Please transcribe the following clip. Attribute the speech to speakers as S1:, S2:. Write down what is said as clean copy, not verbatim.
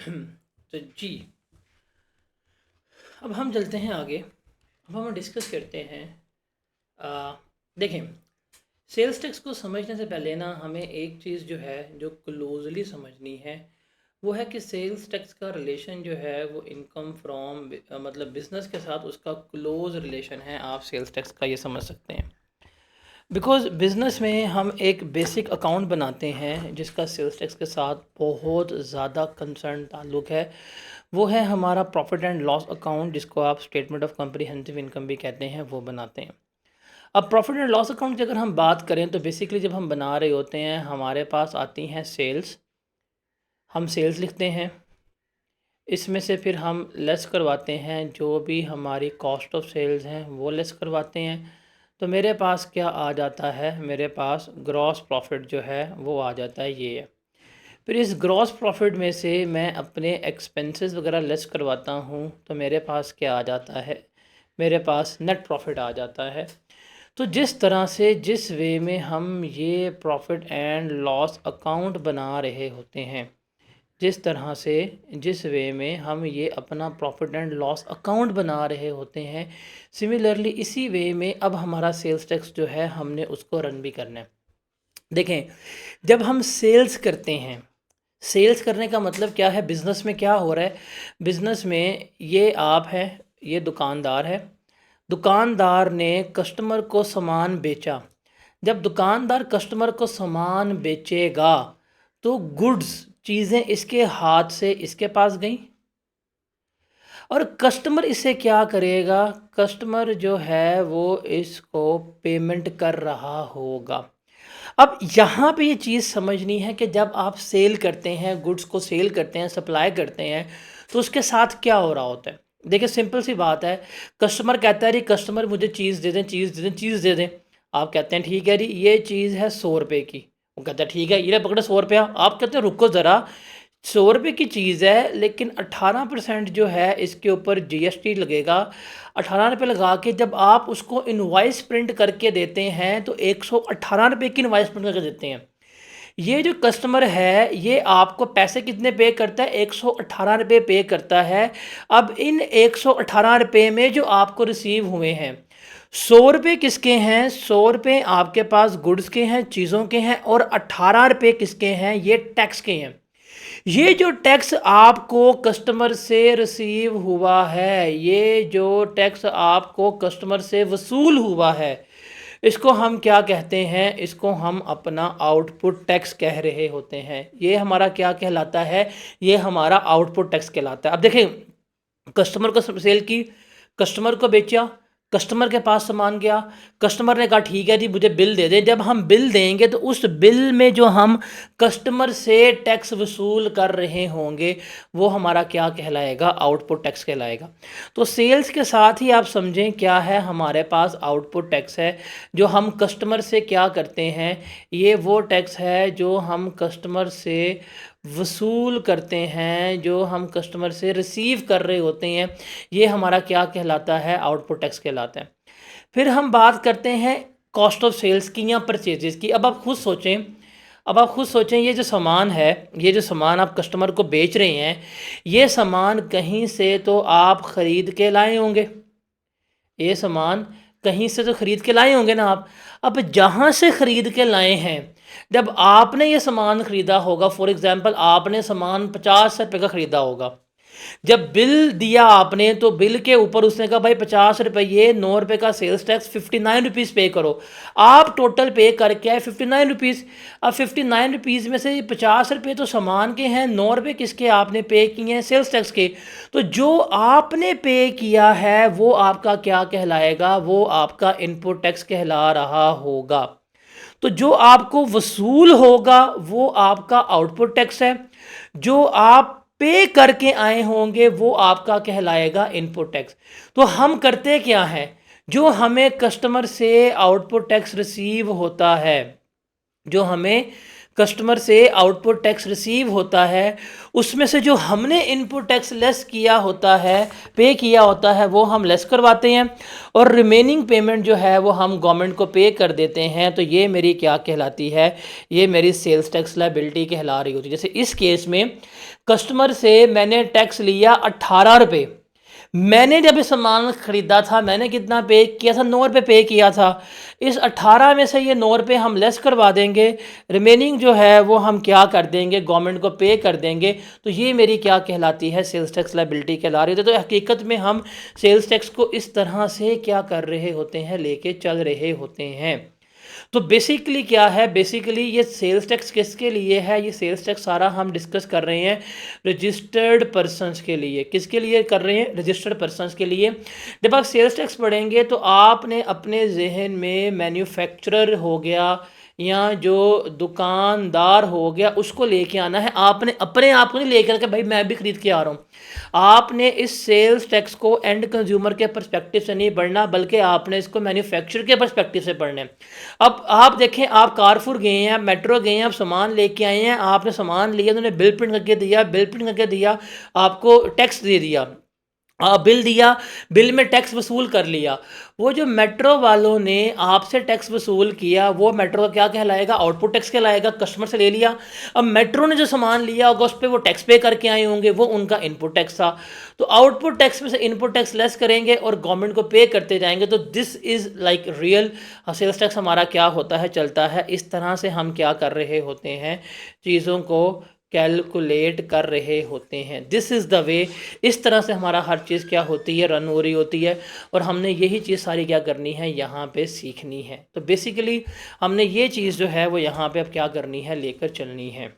S1: तो जी, अब हम चलते हैं आगे। अब हम डिस्कस करते हैं। आ, देखें, सेल्स टैक्स को समझने से पहले ना हमें एक चीज़ जो है जो क्लोजली समझनी है, वो है कि सेल्स टैक्स का रिलेशन जो है वो इनकम फ्रॉम मतलब बिजनेस के साथ उसका क्लोज रिलेशन है। आप सेल्स टैक्स का ये समझ सकते हैं। बिकॉज़ बिज़नेस में हम एक बेसिक अकाउंट बनाते हैं जिसका सेल्स टैक्स के साथ बहुत ज़्यादा कंसर्न ताल्लुक़ है। वो है हमारा प्रॉफिट एंड लॉस अकाउंट, जिसको आप स्टेटमेंट ऑफ कॉम्प्रिहेंसिव इनकम भी कहते हैं, वो बनाते हैं। अब प्रॉफिट एंड लॉस अकाउंट की अगर हम बात करें तो बेसिकली जब हम बना रहे होते हैं हमारे पास आती हैं सेल्स। हम सेल्स लिखते हैं, इसमें से फिर हम लेस करवाते हैं जो भी हमारी कॉस्ट ऑफ सेल्स हैं वो लेस करवाते हैं। तो मेरे पास क्या आ जाता है, मेरे पास ग्रॉस प्रॉफिट जो है वो आ जाता है, ये है। फिर इस ग्रॉस प्रॉफिट में से मैं अपने एक्सपेंसेस वगैरह लेस करवाता हूँ तो मेरे पास क्या आ जाता है, मेरे पास नेट प्रॉफिट आ जाता है। तो जिस तरह से जिस वे में हम ये प्रॉफिट एंड लॉस अकाउंट बना रहे होते हैं, जिस तरह से जिस वे में हम ये अपना प्रॉफिट एंड लॉस अकाउंट बना रहे होते हैं, सिमिलरली इसी वे में अब हमारा सेल्स टैक्स जो है हमने उसको रन भी करना है। देखें, जब हम सेल्स करते हैं, सेल्स करने का मतलब क्या है, बिज़नेस में क्या हो रहा है, बिज़नेस में ये आप हैं, ये दुकानदार है, दुकानदार ने कस्टमर को सामान बेचा। जब दुकानदार कस्टमर को सामान बेचेगा तो गुड्स, चीज़ें इसके हाथ से इसके पास गई और कस्टमर इसे क्या करेगा, कस्टमर जो है वो इसको पेमेंट कर रहा होगा। अब यहाँ पे ये चीज़ समझनी है कि जब आप सेल करते हैं, गुड्स को सेल करते हैं, सप्लाई करते हैं, तो उसके साथ क्या हो रहा होता है। देखिए सिंपल सी बात है, कस्टमर कहता है, अरे कस्टमर मुझे चीज़ दे दें, चीज़ दे दें, चीज़ दे दें। आप कहते हैं ठीक है जी, ये चीज़ है 100 रुपये की। वो कहता है ठीक है, ये पकड़े 100 रुपया। आप कहते हैं रुको ज़रा, 100 रुपये की चीज़ है लेकिन 18% जो है इसके ऊपर जीएसटी लगेगा। 18 रुपये लगा के जब आप उसको इनवॉइस प्रिंट करके देते हैं तो 118 रुपये की इनवॉइस प्रिंट करके देते हैं। ये जो कस्टमर है ये आपको पैसे कितने पे करता है, 118 रुपये पे करता है। अब इन 118 रुपये में जो आपको रिसीव हुए हैं, 100 रुपये किसके हैं, 100 रुपये आपके पास गुड्स के हैं, चीज़ों के हैं, और 18 रुपये किसके हैं, ये टैक्स के हैं। ये जो टैक्स आपको कस्टमर से रिसीव हुआ है, ये जो टैक्स आपको कस्टमर से वसूल हुआ है, इसको हम क्या कहते हैं, इसको हम अपना आउटपुट टैक्स कह रहे होते हैं। ये हमारा क्या कहलाता है, ये हमारा आउटपुट टैक्स कहलाता है। अब देखें, कस्टमर को सेल की, कस्टमर को बेचा, कस्टमर के पास सामान गया, कस्टमर ने कहा ठीक है जी मुझे बिल दे दें। जब हम बिल देंगे तो उस बिल में जो हम कस्टमर से टैक्स वसूल कर रहे होंगे वो हमारा क्या कहलाएगा, आउटपुट टैक्स कहलाएगा। तो सेल्स के साथ ही आप समझें क्या है, हमारे पास आउटपुट टैक्स है। जो हम कस्टमर से क्या करते हैं, ये वो टैक्स है जो हम कस्टमर से वसूल करते हैं, जो हम कस्टमर से रिसीव कर रहे होते हैं, ये हमारा क्या कहलाता है, आउटपुट टैक्स कहलाता है। फिर हम बात करते हैं कॉस्ट ऑफ सेल्स की या परचेजेस की। अब आप खुद सोचें, अब आप खुद सोचें, ये जो सामान है, ये जो सामान आप कस्टमर को बेच रहे हैं, ये सामान कहीं से तो आप ख़रीद के लाए होंगे, ये सामान कहीं से तो ख़रीद के लाए होंगे ना आप। अब जहाँ से ख़रीद के लाए हैं, जब आपने ये सामान ख़रीदा होगा, फॉर एग्ज़ाम्पल आपने सामान 50 रुपये का ख़रीदा होगा, जब बिल दिया आपने तो बिल के ऊपर उसने कहा भाई 50 रुपये, 9 रुपये का सेल्स टैक्स, 59 रुपीज़ पे करो। आप टोटल पे करके आए 59 रुपीज़। अब 59 रुपीज़ में से 50 रुपये तो सामान के हैं, 9 रुपये किसके आपने पे किए हैं, सेल्स टैक्स के। तो जो आपने पे किया है वो आपका क्या कहलाएगा, वो आपका इनपुट टैक्स कहला रहा होगा। तो जो आपको वसूल होगा वो आपका आउटपुट टैक्स है, जो आप पे करके आए होंगे वो आपका कहलाएगा इनपुट टैक्स। तो हम करते क्या हैं, जो हमें कस्टमर से आउटपुट टैक्स रिसीव होता है, जो हमें कस्टमर से आउटपुट टैक्स रिसीव होता है, उसमें से जो हमने इनपुट टैक्स लेस किया होता है, पे किया होता है, वो हम लेस करवाते हैं और रिमेनिंग पेमेंट जो है वो हम गवर्नमेंट को पे कर देते हैं। तो ये मेरी क्या कहलाती है, ये मेरी सेल्स टैक्स लायबिलिटी कहला रही होती है। जैसे इस केस में कस्टमर से मैंने टैक्स लिया 18 रुपये, मैंने जब ये सामान ख़रीदा था मैंने कितना पे किया था, 9 रुपये पे किया था। इस 18 में से ये 9 रुपये हम लेस करवा देंगे, रिमेनिंग जो है वो हम क्या कर देंगे, गवर्नमेंट को पे कर देंगे। तो ये मेरी क्या कहलाती है, सेल्स टैक्स लायबिलिटी कहला रही है। तो हकीकत में हम सेल्स टैक्स को इस तरह से क्या कर रहे होते हैं, लेके चल रहे होते हैं। तो बेसिकली क्या है, बेसिकली ये सेल्स टैक्स किसके लिए है, ये सेल्स टैक्स सारा हम डिस्कस कर रहे हैं रजिस्टर्ड पर्सनस के लिए। किसके लिए कर रहे हैं, रजिस्टर्ड पर्सनस के लिए। जब आप सेल्स टैक्स पढ़ेंगे तो आपने अपने जहन में मैन्युफैक्चरर हो गया या जो दुकानदार हो गया उसको लेके आना है। आपने अपने आप को नहीं लेकर के भाई मैं भी खरीद के आ रहा हूँ। आपने इस सेल्स टैक्स को एंड कंज्यूमर के पर्सपेक्टिव से नहीं पढ़ना, बल्कि आपने इसको मैन्युफैक्चर के पर्सपेक्टिव से पढ़ना है। अब आप देखें, आप कारफुर गए हैं, मेट्रो गए हैं, आप सामान लेके आए हैं, आपने सामान लिया, उन्होंने बिल प्रिंट करके दिया, बिल प्रिंट करके दिया, आपको टैक्स दे दिया, बिल दिया, बिल में टैक्स वसूल कर लिया। वो जो मेट्रो वालों ने आपसे टैक्स वसूल किया वो मेट्रो का क्या कहलाएगा, आउटपुट टैक्स कहलाएगा। कस्टमर से ले लिया, अब मेट्रो ने जो सामान लिया होगा उस पर वो टैक्स पे करके आए होंगे, वो उनका इनपुट टैक्स था। तो आउटपुट टैक्स में से इनपुट टैक्स लेस करेंगे और गवर्नमेंट को पे करते जाएंगे। तो this is like real sales tax हमारा क्या होता है, चलता है। इस तरह से हम क्या कर रहे होते हैं, चीज़ों को कैलकुलेट कर रहे होते हैं। दिस इज़ द वे, इस तरह से हमारा हर चीज़ क्या होती है, रन हो रही होती है। और हमने यही चीज़ सारी क्या करनी है, यहाँ पे सीखनी है। तो बेसिकली हमने ये चीज़ जो है वो यहाँ पे अब क्या करनी है, लेकर चलनी है।